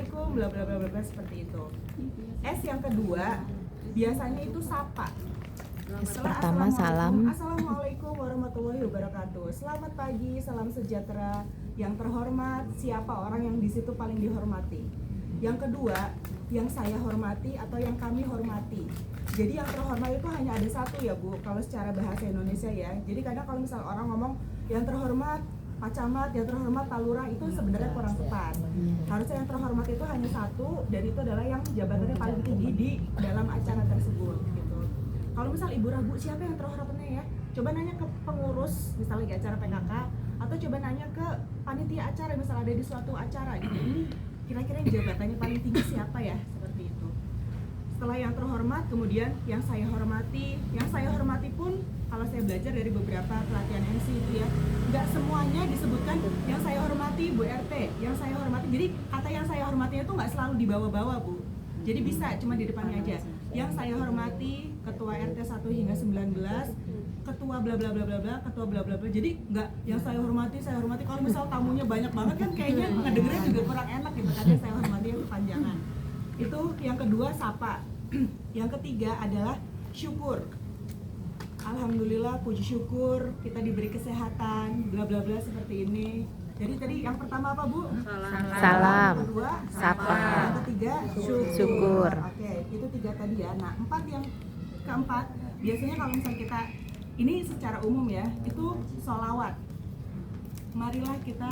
Assalamualaikum bla bla bla bla seperti itu. S yang kedua biasanya itu sapa. Pertama salam. Assalamualaikum warahmatullahi wabarakatuh. Selamat pagi, salam sejahtera. Yang terhormat, siapa orang yang di situ paling dihormati? Yang kedua, yang saya hormati atau yang kami hormati. Jadi yang terhormat itu hanya ada satu ya Bu, kalau secara bahasa Indonesia ya. Jadi kadang kalau misal orang ngomong yang terhormat Pak Camat, yang terhormat Pak Lurah, itu sebenarnya kurang tepat. Harusnya yang terhormat itu hanya satu, dan itu adalah yang jabatannya paling tinggi di dalam acara tersebut gitu. Kalau misal Ibu ragu siapa yang terhormatnya ya, coba nanya ke pengurus misalnya di acara PKK, atau coba nanya ke panitia acara misal ada di suatu acara gitu. Ini kira-kira yang jabatannya paling tinggi siapa ya, seperti itu. Setelah yang terhormat, kemudian yang saya hormati. Yang saya hormati pun kalau saya belajar dari beberapa pelatihan MC itu ya, nggak semuanya disebutkan yang saya hormati Bu RT, yang saya hormati. Jadi kata yang saya hormati itu nggak selalu dibawa-bawa Bu. Jadi bisa cuma di depannya aja. Yang saya hormati ketua RT 1 hingga 19, ketua bla bla bla bla bla, ketua bla bla bla. Jadi nggak yang saya hormati. Kalau misal tamunya banyak banget kan kayaknya ngedengernya juga kurang enak gitu. Katanya saya hormati itu panjangan. Itu yang kedua sapa. Yang ketiga adalah syukur. Alhamdulillah, puji syukur kita diberi kesehatan, bla bla bla seperti ini. Jadi tadi yang pertama apa Bu? Salam. Yang kedua Sapa. Yang ketiga Syukur. Oke, itu 3 tadi ya. Nah, yang keempat biasanya kalau misalnya kita ini secara umum ya, itu sholawat. Marilah kita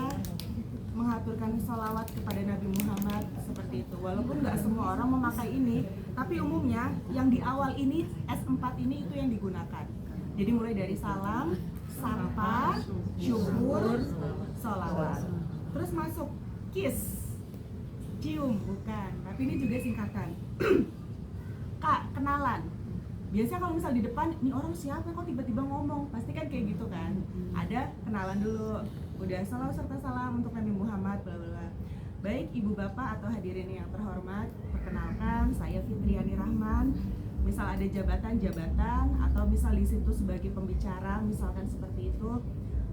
mengaturkan sholawat kepada Nabi Muhammad seperti itu. Walaupun nggak semua orang memakai ini, tapi umumnya yang di awal ini S4 ini itu yang digunakan. Jadi mulai dari salam, sapa, syukur, sholawat. Terus masuk kiss, cium, bukan. Tapi ini juga singkatan. Kak, kenalan. Biasanya kalau misal di depan, ini orang siapa kok tiba-tiba ngomong? Pasti kan kayak gitu kan. Ada kenalan dulu. Udah salawat serta salam untuk Nabi Muhammad bla bla. Baik Ibu Bapak atau hadirin yang terhormat, perkenalkan saya Fitriani Rahman. Misal ada jabatan-jabatan atau misal di situ sebagai pembicara, misalkan seperti itu.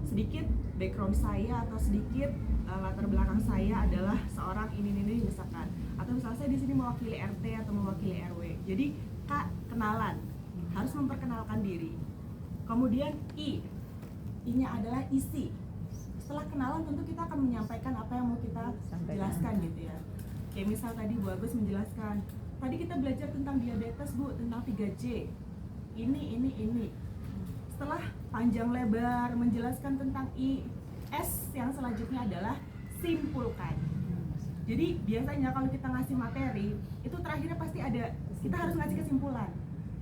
Sedikit background saya atau sedikit latar belakang saya adalah seorang ini misalkan. Atau misal saya di sini mewakili RT atau mewakili RW. Jadi Kak, kenalan. Harus memperkenalkan diri. Kemudian I-nya adalah isi. Setelah kenalan tentu kita akan menyampaikan apa yang mau kita jelaskan gitu ya. Kayak misal tadi Bu Agus menjelaskan, tadi kita belajar tentang diabetes Bu, tentang 3J. Ini. Setelah panjang lebar menjelaskan tentang I, S yang selanjutnya adalah simpulkan. Jadi biasanya kalau kita ngasih materi, itu terakhirnya pasti ada, kita harus ngasih kesimpulan.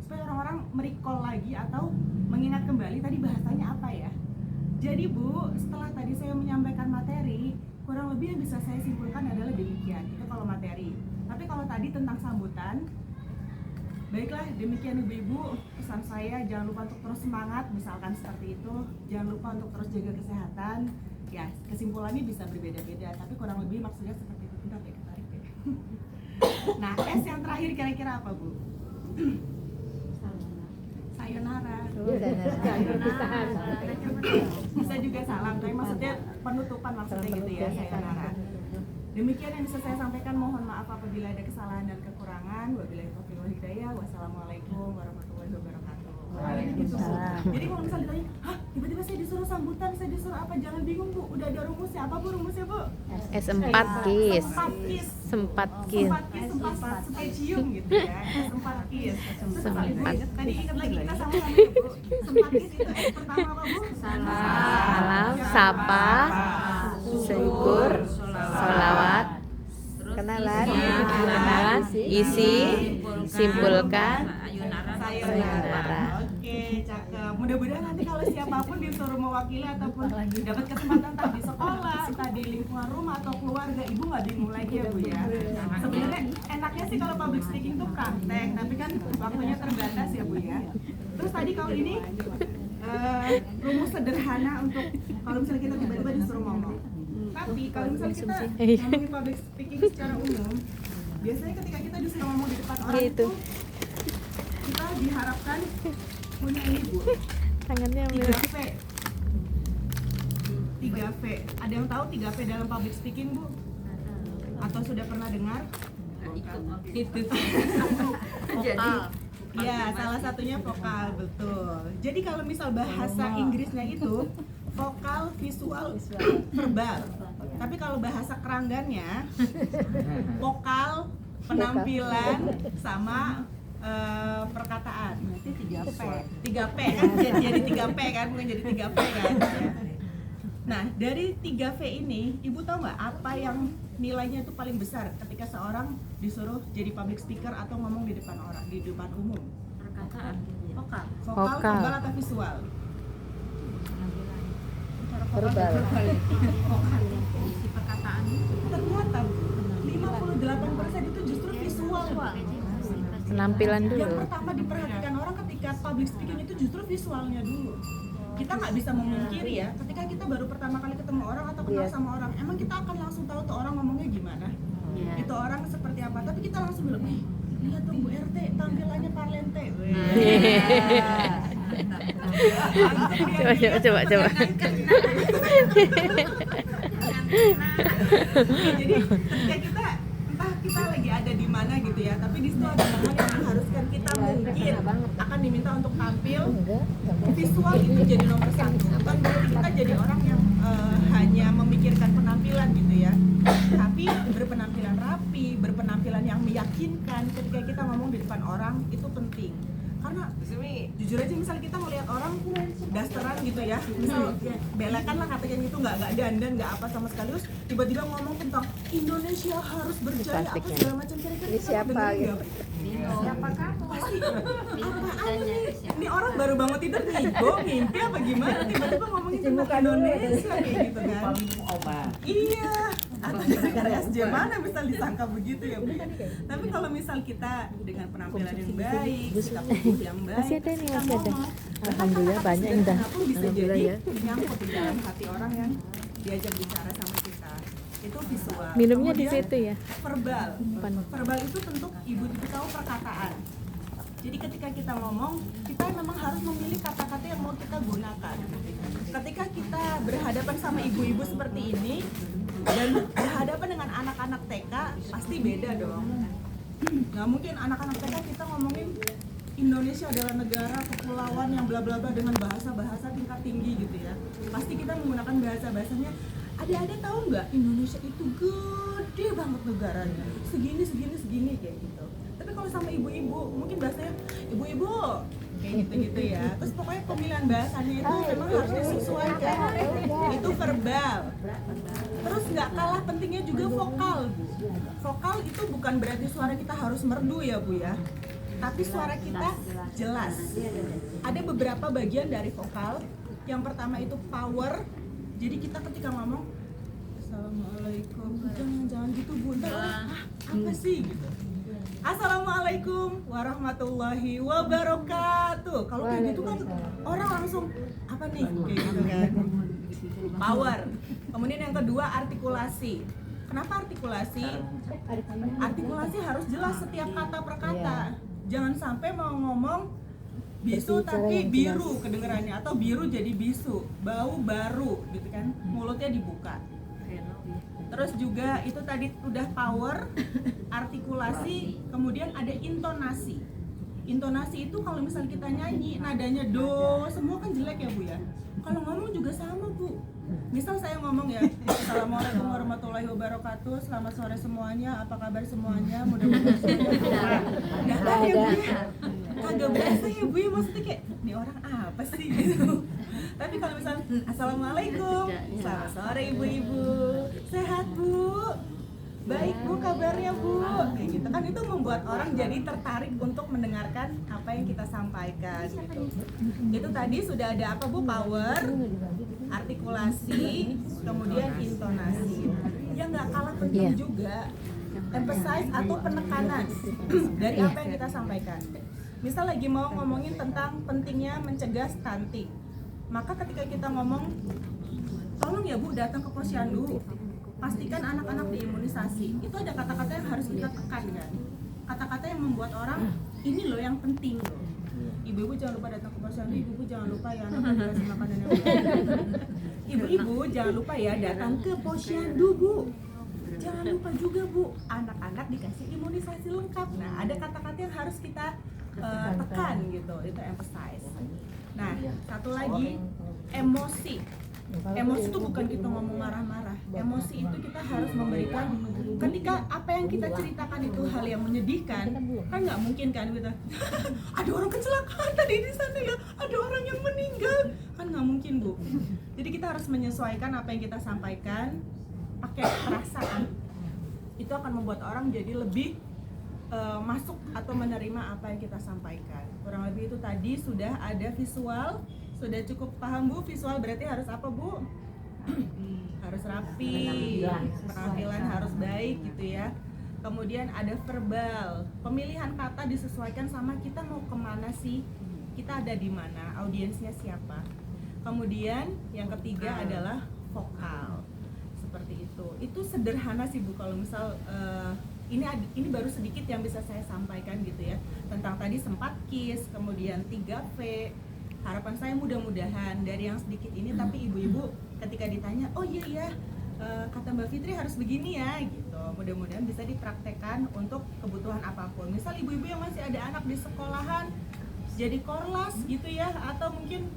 Supaya orang-orang merecall lagi atau mengingat kembali tadi bahasanya apa ya. Jadi Bu, setelah tadi saya menyampaikan materi, kurang lebih yang bisa saya simpulkan adalah demikian. Itu kalau materi. Tapi kalau tadi tentang sambutan, baiklah demikian Ibu-ibu, pesan saya jangan lupa untuk terus semangat, misalkan seperti itu. Jangan lupa untuk terus jaga kesehatan. Ya, kesimpulannya bisa berbeda-beda, tapi kurang lebih maksudnya seperti itu. Bentar ya, ketarik deh. Nah, S yang terakhir kira-kira apa Bu? Sayonara. Bisa juga salam, tapi maksudnya penutupan maksudnya gitu ya, sayonara. Demikian yang bisa saya sampaikan, mohon maaf apabila ada kesalahan dan kekurangan. Wabillahi taufiq wal hidayah. Wassalamualaikum warahmatullahi wabarakatuh. Jadi kalau misalnya ditanya, hah tiba-tiba saya disuruh sambutan, saya disuruh apa, jangan bingung Bu, udah ada rumusnya. Apa Bu rumusnya Bu? S4 kiss. Sempat kiss. Sempat cium gitu ya. Sempat kiss. Sempat. Tadi ingat lagi kita sama-sama ya Bu. Sempat kiss itu pertama apa Bu? Salam, sapa, syukur, sholawat, kenalan, isi, simpulkan, sayonara. Oke, cakep. Mudah-mudahan nanti kalau siapapun disuruh mewakili ataupun dapat kesempatan entah di sekolah, entah di lingkungan rumah atau keluarga, Ibu nggak bingung lagi ya Bu ya. Sebenarnya enaknya sih kalau public speaking tuh praktek, tapi kan waktunya terbatas ya Bu ya. Terus tadi kalau ini rumus sederhana untuk kalau misalnya kita tiba-tiba disuruh ngomong. Tapi kalau misalnya kita ngomongin public speaking secara umum, biasanya ketika kita disuruh ngomong di depan orang itu kita diharapkan punya ini Bu, tangannya 3V. 3V. Ada yang tahu 3V dalam public speaking Bu? atau sudah pernah dengar? Itu. Jadi ya, salah satunya vokal, betul. Jadi kalau misal bahasa Inggrisnya itu vokal, visual, verbal. Tapi kalau bahasa keranggannya vokal, penampilan, sama perkataan. Berarti 3P. 3P kan, jadi 3P kan, bukan jadi 3P kan. Nah, dari 3V ini, Ibu tahu nggak apa yang nilainya itu paling besar ketika seorang disuruh jadi public speaker atau ngomong di depan orang, di depan umum? Perkataan. Vokal, Vokal. verbal atau visual? Verbal. Vokal. Isi perkataan. Ternyata 58% itu justru visual. Penampilan Yang dulu. pertama diperhatikan orang ketika public speaking itu justru visualnya dulu. Kita nggak bisa memungkiri ya, ketika kita baru pertama kali ketemu orang atau kenal sama orang, emang kita akan langsung tahu tuh orang ngomongnya gimana, itu orang seperti apa. Tapi kita langsung bilang, lihat tuh Bu RT, tampilannya parlente. Coba. Jadi ketika kita entah kita lagi ada di mana gitu ya, tapi di situ ada momen yang mengharuskan kita mungkin akan diminta untuk tampil, visual itu jadi nomor satu. Bukan berarti kita jadi orang yang hanya memikirkan penampilan gitu ya, tapi berpenampilan rapi, berpenampilan yang meyakinkan ketika kita ngomong di depan orang itu penting. Karena jujur aja misal kita melihat orang dasteran gitu ya, misal belekan lah katanya gitu, nggak dandan, nggak apa sama sekali, terus tiba-tiba ngomong tentang Indonesia harus berjaya apa segala macam, kira-kira Ini siapa gitu? Siapa kamu? pasti apaan ini orang baru bangun tidur nih, mimpi apa gimana tiba-tiba ngomongin tentang Indonesia kayak gitu kan. Iya, atau dari SJ mana misal disangka begitu ya Bu. Tapi kalau misal kita dengan penampilan yang baik, sikap tubuh yang baik, Masih ada nih, kita masih ada. ngomong, Alhamdulillah banyak yang dah. pun bisa Alhamdulillah jadi ya. menyangkut di dalam hati orang yang diajak bicara sama kita. Itu visual. Minumnya di Kemudian, situ ya. verbal. Depan. Verbal itu tentu ibu tahu perkataan. Jadi ketika kita ngomong, kita memang harus memilih kata-kata yang mau kita gunakan. Ketika kita berhadapan sama ibu-ibu seperti ini dan berhadapan dengan anak-anak TK, pasti beda dong. Nggak mungkin anak-anak TK kita ngomongin Indonesia adalah negara kepulauan yang bla bla bla dengan bahasa-bahasa tingkat tinggi gitu ya. Pasti kita menggunakan bahasa-bahasanya. Adik-adik tahu nggak Indonesia itu gede banget negaranya, segini kayak gitu. Tapi kalau sama ibu-ibu mungkin bahasanya ibu-ibu kayak gitu ya. Terus pokoknya pemilihan bahasanya itu memang harus disesuaikan. Itu verbal. Terus nggak kalah pentingnya juga vokal, Bu. Vokal itu bukan berarti suara kita harus merdu ya Bu ya, tapi suara kita jelas. Ada beberapa bagian dari vokal. Yang pertama itu power. Jadi kita ketika ngomong Assalamualaikum, jangan gitu Bu, ntar orang, apa sih gitu. Assalamualaikum warahmatullahi wabarakatuh. Kalau kayak gitu kan orang langsung apa nih kayak gitu kan. Power. Kemudian yang kedua artikulasi. Kenapa artikulasi? Artikulasi harus jelas setiap kata per kata. Jangan sampai mau ngomong bisu tapi biru kedengerannya, atau biru jadi bisu, bau baru gitu kan, mulutnya dibuka. Terus juga itu tadi udah power, artikulasi, kemudian ada intonasi. Intonasi itu kalau misal kita nyanyi nadanya do semua kan jelek ya Bu ya. Kalau ngomong juga sama Bu. Misal saya ngomong ya, Assalamualaikum warahmatullahi wabarakatuh, selamat sore semuanya, apa kabar semuanya, mudah-mudahan semuanya. Nah, ya Bu ya, kagak berasa ya Bu ya, maksudnya kayak, ini orang apa sih gitu. Tapi kalau misalnya, Assalamualaikum, selamat sore ibu-ibu, sehat Bu? Baik Bu, kabarnya Bu? Kayak gitu kan, itu membuat orang jadi tertarik untuk mendengarkan apa yang kita sampaikan gitu. Itu tadi sudah ada apa Bu? Power, artikulasi, kemudian intonasi. Yang nggak kalah penting juga emphasize atau penekanan dari apa yang kita sampaikan. Misal lagi mau ngomongin tentang pentingnya mencegah stunting, maka ketika kita ngomong, tolong ya Bu datang ke posyandu, pastikan anak-anak diimunisasi. Itu ada kata-kata yang harus kita tekankan. Kata-kata yang membuat orang, ini loh yang penting loh. Ibu-ibu jangan lupa datang ke posyandu, ibu-ibu jangan lupa ya anak dikasih makanan yang baik. Ibu-ibu jangan lupa ya datang ke posyandu Bu. Jangan lupa juga Bu, anak-anak dikasih imunisasi lengkap. Nah, ada kata-kata yang harus kita tekan gitu, itu emphasize. Nah, satu lagi, emosi. Emosi itu bukan kita ngomong marah-marah. Emosi itu kita harus memberikan, ketika apa yang kita ceritakan itu hal yang menyedihkan, kan nggak mungkin kan kita ada orang kecelakaan tadi di sana ya, ada orang yang meninggal, kan nggak mungkin Bu. Jadi kita harus menyesuaikan apa yang kita sampaikan pakai perasaan. Itu akan membuat orang jadi lebih masuk atau menerima apa yang kita sampaikan. Kurang lebih itu tadi sudah ada visual. Sudah cukup paham Bu, visual berarti harus apa Bu? Harus rapi, penampilan harus baik gitu ya. Kemudian ada verbal, pemilihan kata disesuaikan sama kita mau kemana sih, kita ada di mana, audiensnya siapa. Kemudian yang ketiga adalah vokal, seperti itu. Itu sederhana sih Bu, kalau misal ini baru sedikit yang bisa saya sampaikan gitu ya, tentang tadi sempat kiss, kemudian 3V. Harapan saya mudah-mudahan dari yang sedikit ini, tapi ibu-ibu ketika ditanya, oh iya kata Mbak Fitri harus begini ya gitu, mudah-mudahan bisa dipraktekkan untuk kebutuhan apapun. Misal ibu-ibu yang masih ada anak di sekolahan jadi korlas gitu ya, atau mungkin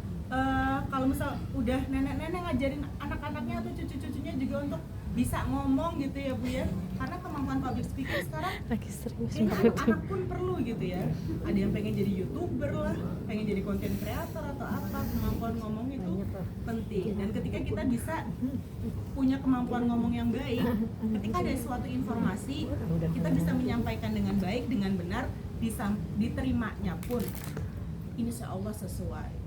kalau misal udah nenek-nenek ngajarin anak-anaknya atau cucu-cucunya juga untuk bisa ngomong gitu ya Bu ya, karena kemampuan public speaking sekarang Lagi serius ini anak-anak pun perlu gitu ya. Ada yang pengen jadi YouTuber lah, pengen jadi content creator atau apa, kemampuan ngomong itu penting. Dan ketika kita bisa punya kemampuan ngomong yang baik, ketika ada suatu informasi kita bisa menyampaikan dengan baik, dengan benar, diterimanya pun insya Allah sesuai.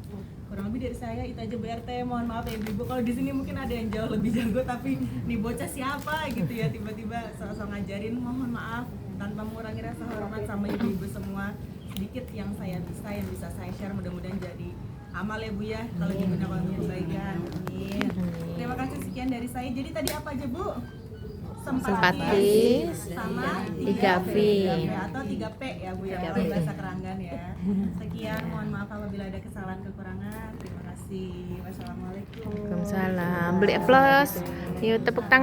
Kurang lebih dari saya itu aja BRT. Mohon maaf ya ibu-ibu kalau di sini mungkin ada yang jauh lebih jago, tapi nih bocah siapa gitu ya, tiba-tiba sok-sok ngajarin. Mohon maaf tanpa mengurangi rasa hormat sama ibu-ibu semua. Sedikit yang saya bisa saya share, mudah-mudahan jadi amal ya Bu ya, kalau digunakan untuk kebaikan. Amin. Terima kasih, sekian dari saya. Jadi tadi apa aja Bu? Sempatis sama 3V atau 3P ya Bu ya, kalau bahasa Keranggan ya. Sekian, mohon maaf apabila ada kesalahan kekurangan. Terima kasih. Wassalamualaikum. Waalaikumsalam. Beli plus. Yuk tepuk tangan.